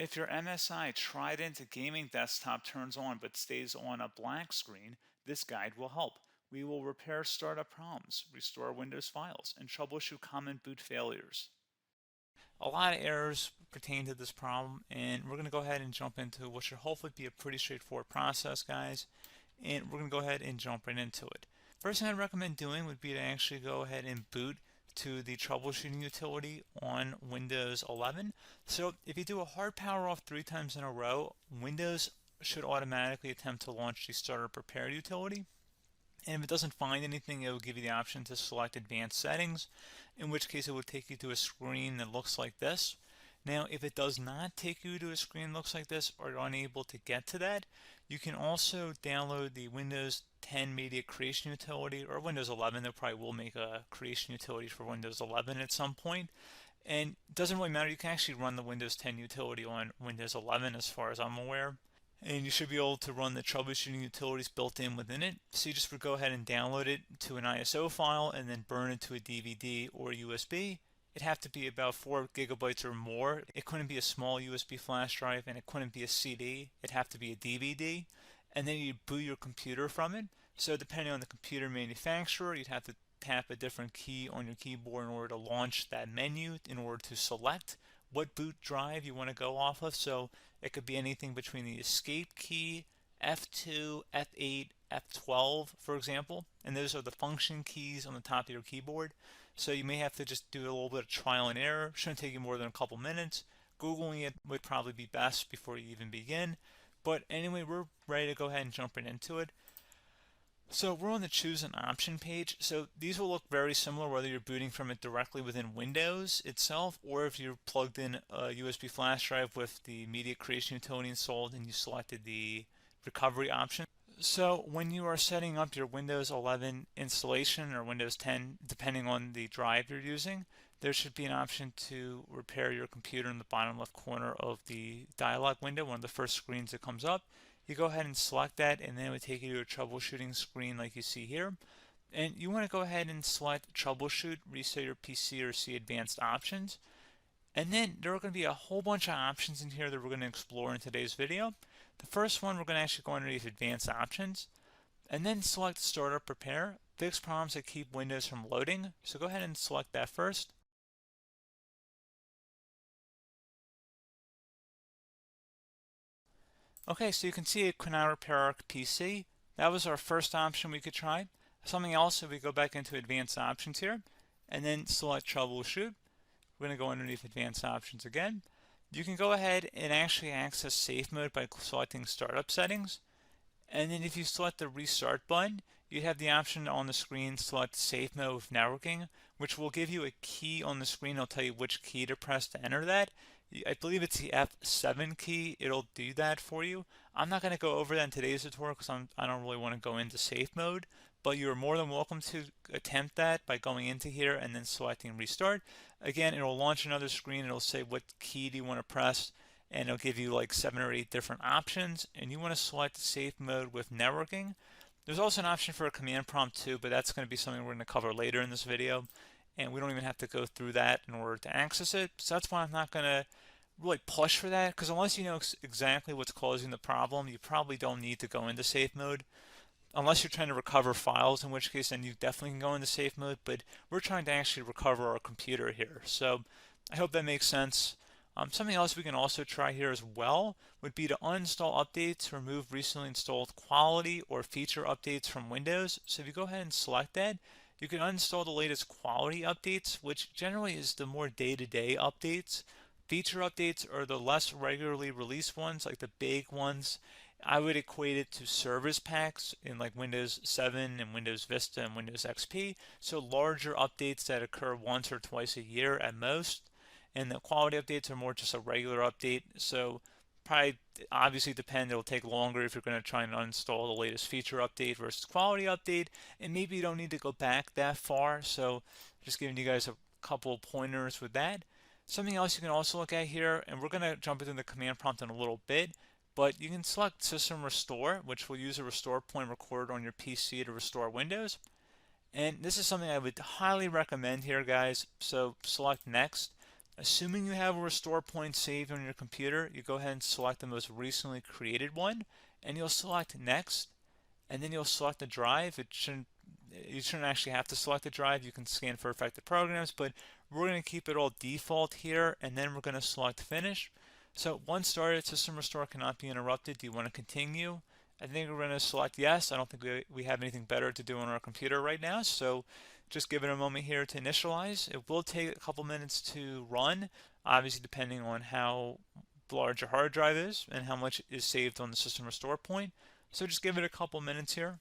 If your MSI Trident gaming desktop turns on but stays on a blank screen, this guide will help. We will repair startup problems, restore Windows files, and troubleshoot common boot failures. A lot of errors pertain to this problem, and we're going to go ahead and jump into what should hopefully be a pretty straightforward process, guys. And we're going to go ahead and jump right into it. First thing I'd recommend doing would be to actually go ahead and boot to the troubleshooting utility on Windows 11. So if you do a hard power off 3 times in a row, Windows should automatically attempt to launch the startup repair utility. And if it doesn't find anything, it will give you the option to select advanced settings, in which case it will take you to a screen that looks like this. Now, if it does not take you to a screen that looks like this, or you're unable to get to that, you can also download the Windows 10 Media Creation Utility, or Windows 11. They probably will make a creation utility for Windows 11 at some point. And it doesn't really matter, you can actually run the Windows 10 utility on Windows 11 as far as I'm aware. And you should be able to run the troubleshooting utilities built in within it. So you just would go ahead and download it to an ISO file and then burn it to a DVD or USB. It'd have to be about 4 gigabytes or more. It couldn't be a small USB flash drive, and it couldn't be a CD. It'd have to be a DVD. And then you boot your computer from it. So depending on the computer manufacturer, you'd have to tap a different key on your keyboard in order to launch that menu, in order to select what boot drive you want to go off of. So it could be anything between the escape key, F2, F8, F12, for example, and those are the function keys on the top of your keyboard. So you may have to just do a little bit of trial and error. Shouldn't take you more than a couple minutes. Googling it would probably be best before you even begin. But anyway, we're ready to go ahead and jump right into it. So we're on the choose an option page. So these will look very similar whether you're booting from it directly within Windows itself, or if you're plugged in a USB flash drive with the media creation utility installed and you selected the recovery option. So when you are setting up your Windows 11 installation or Windows 10, depending on the drive you're using, there should be an option to repair your computer in the bottom left corner of the dialog window, one of the first screens that comes up. You go ahead and select that, and then it would take you to a troubleshooting screen like you see here. And you want to go ahead and select troubleshoot, reset your PC, or see advanced options. And then there are going to be a whole bunch of options in here that we're going to explore in today's video. The first one, we're going to actually go underneath advanced options and then select startup repair, fix problems that keep Windows from loading. So go ahead and select that first. Okay, so you can see it could now repair our PC. That was our first option we could try. Something else, if we go back into advanced options here and then select troubleshoot, we're going to go underneath advanced options again. You can go ahead and actually access safe mode by selecting startup settings. And then if you select the restart button, you have the option on the screen select safe mode with networking, which will give you a key on the screen. It'll tell you which key to press to enter that. I believe it's the F7 key. It'll do that for you. I'm not going to go over that in today's tutorial because I don't really want to go into safe mode, but you're more than welcome to attempt that by going into here and then selecting restart. Again, it'll launch another screen. It'll say what key do you want to press, and it'll give you like 7 or 8 different options, and you want to select safe mode with networking. There's also an option for a command prompt too, but that's going to be something we're going to cover later in this video, and we don't even have to go through that in order to access it. So that's why I'm not going to really push for that, because unless you know exactly what's causing the problem, you probably don't need to go into safe mode. Unless you're trying to recover files, in which case then you definitely can go into safe mode, but we're trying to actually recover our computer here. So I hope that makes sense. Something else we can also try here as well would be to uninstall updates, remove recently installed quality or feature updates from Windows. So if you go ahead and select that, you can uninstall the latest quality updates, which generally is the more day-to-day updates. Feature updates are the less regularly released ones, like the big ones. I would equate it to service packs in like Windows 7 and Windows Vista and Windows XP. So larger updates that occur once or twice a year at most. And the quality updates are more just a regular update. So probably obviously depend, it'll take longer if you're going to try and uninstall the latest feature update versus quality update. And maybe you don't need to go back that far. So just giving you guys a couple pointers with that. Something else you can also look at here, and we're going to jump into the command prompt in a little bit, but you can select System Restore, which will use a restore point recorded on your PC to restore Windows. And this is something I would highly recommend here, guys. So select Next. Assuming you have a restore point saved on your computer, you go ahead and select the most recently created one, and you'll select next, and then you'll select the drive. You shouldn't actually have to select the drive. You can scan for affected programs, but we're going to keep it all default here, and then we're going to select finish. So once started, system restore cannot be interrupted. Do you want to continue? I think we're going to select yes. I don't think we have anything better to do on our computer right now, so just give it a moment here to initialize. It will take a couple minutes to run, obviously depending on how large your hard drive is and how much is saved on the system restore point. So just give it a couple minutes here.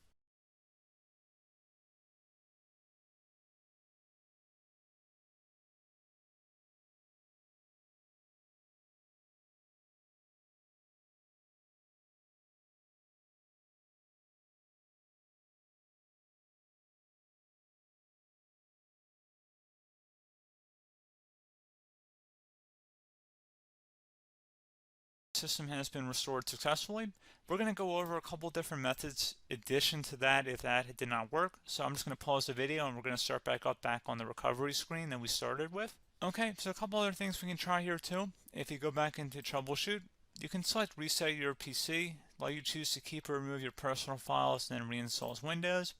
System has been restored successfully. We're going to go over a couple different methods in addition to that if that did not work. So I'm just going to pause the video and we're going to start back on the recovery screen that we started with. Okay, so a couple other things we can try here too. If you go back into Troubleshoot, you can select Reset Your PC, while you choose to keep or remove your personal files and then reinstalls Windows.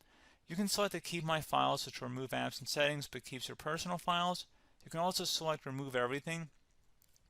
You can select to keep my files, which will remove apps and settings but keeps your personal files. You can also select Remove Everything,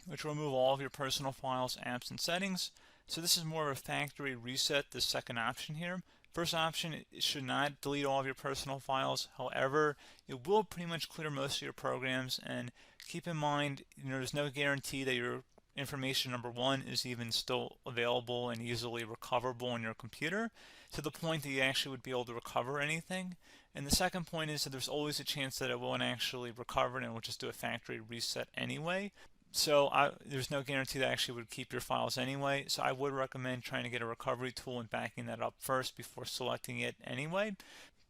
which will remove all of your personal files, apps, and settings. So this is more of a factory reset, the second option here. First option, it should not delete all of your personal files. However, it will pretty much clear most of your programs, and keep in mind, there's no guarantee that your information, number one, is even still available and easily recoverable on your computer to the point that you actually would be able to recover anything. And the second point is that there's always a chance that it won't actually recover and it will just do a factory reset anyway. So there's no guarantee that actually would keep your files anyway. So I would recommend trying to get a recovery tool and backing that up first before selecting it anyway.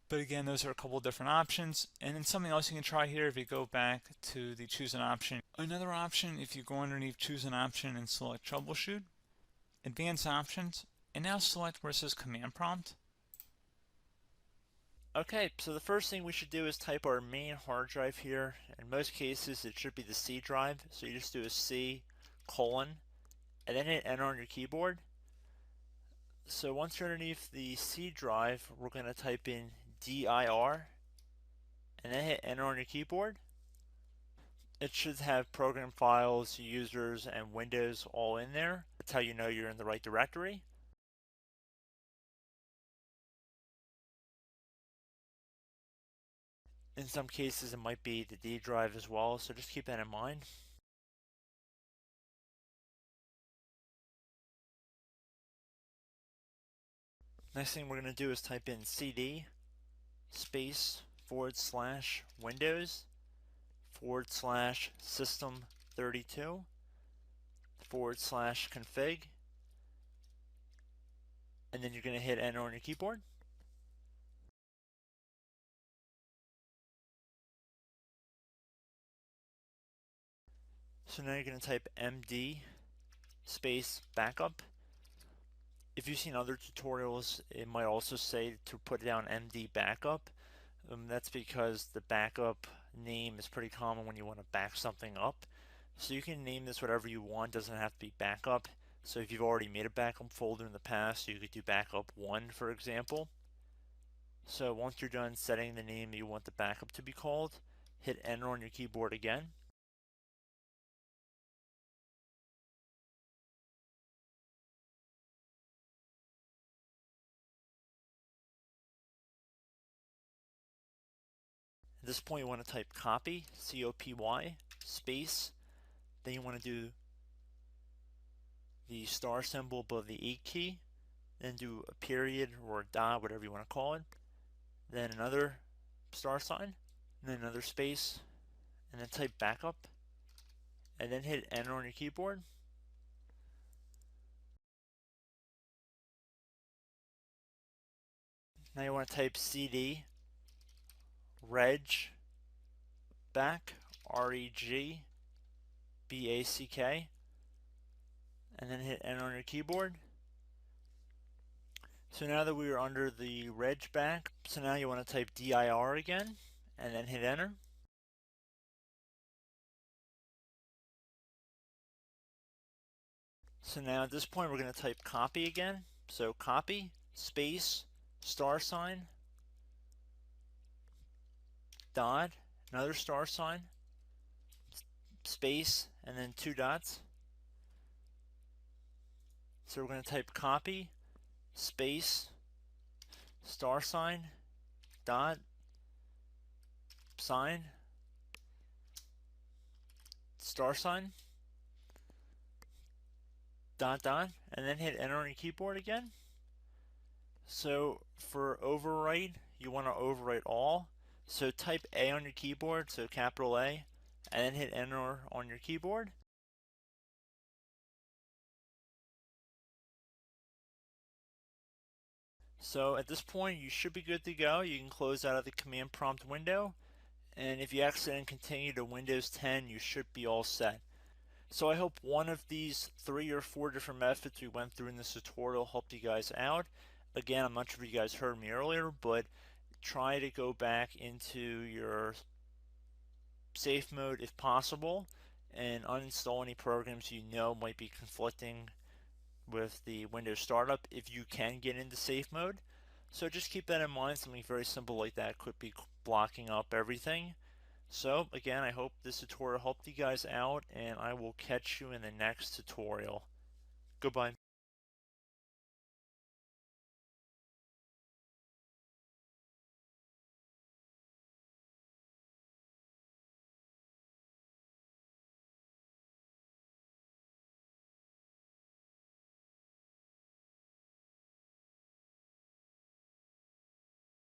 But again, those are a couple different options. And then something else you can try here if you go back to the choose an option. Another option, if you go underneath choose an option and select troubleshoot, advanced options, and now select where it says command prompt. Okay, so the first thing we should do is type our main hard drive here. In most cases, it should be the C drive. So you just do a C colon and then hit enter on your keyboard. So once you're underneath the C drive, we're going to type in dir and then hit enter on your keyboard. It should have program files, users, and Windows all in there. That's how you know you're in the right directory. In some cases, it might be the D drive as well, so just keep that in mind. Next thing we're going to do is type in cd space / Windows / system 32 / config, and then you're going to hit enter on your keyboard. So now you're going to type md space backup. If you've seen other tutorials, it might also say to put down md backup. That's because the backup name is pretty common when you want to back something up. So you can name this whatever you want, doesn't have to be backup. So if you've already made a backup folder in the past, you could do backup 1, for example. So once you're done setting the name you want the backup to be called, hit enter on your keyboard again. At this point you want to type copy, C-O-P-Y, space, then you want to do the star symbol above the 8 key, then do a period or a dot, whatever you want to call it, then another star sign, and then another space, and then type backup, and then hit enter on your keyboard. Now you want to type cd reg back, R-E-G-B-A-C-K, and then hit enter on your keyboard. So now that we are under the reg back, so now you want to type dir again, and then hit enter. So now at this point we're going to type copy again. So copy, space, star sign, dot, another star sign, space, and then 2 dots. So we're going to type copy, space, star sign, dot, sign, star sign, dot, dot, and then hit enter on your keyboard again. So for overwrite, you want to overwrite all. So type A on your keyboard, so capital A, and then hit enter on your keyboard. So at this point you should be good to go. You can close out of the command prompt window, and if you accidentally continue to Windows 10 you should be all set. So I hope one of these 3 or 4 different methods we went through in this tutorial helped you guys out. Again, I'm not sure if you guys heard me earlier, but try to go back into your safe mode if possible and uninstall any programs you know might be conflicting with the Windows startup if you can get into safe mode. So just keep that in mind. Something very simple like that could be blocking up everything. So again, I hope this tutorial helped you guys out, and I will catch you in the next tutorial. Goodbye.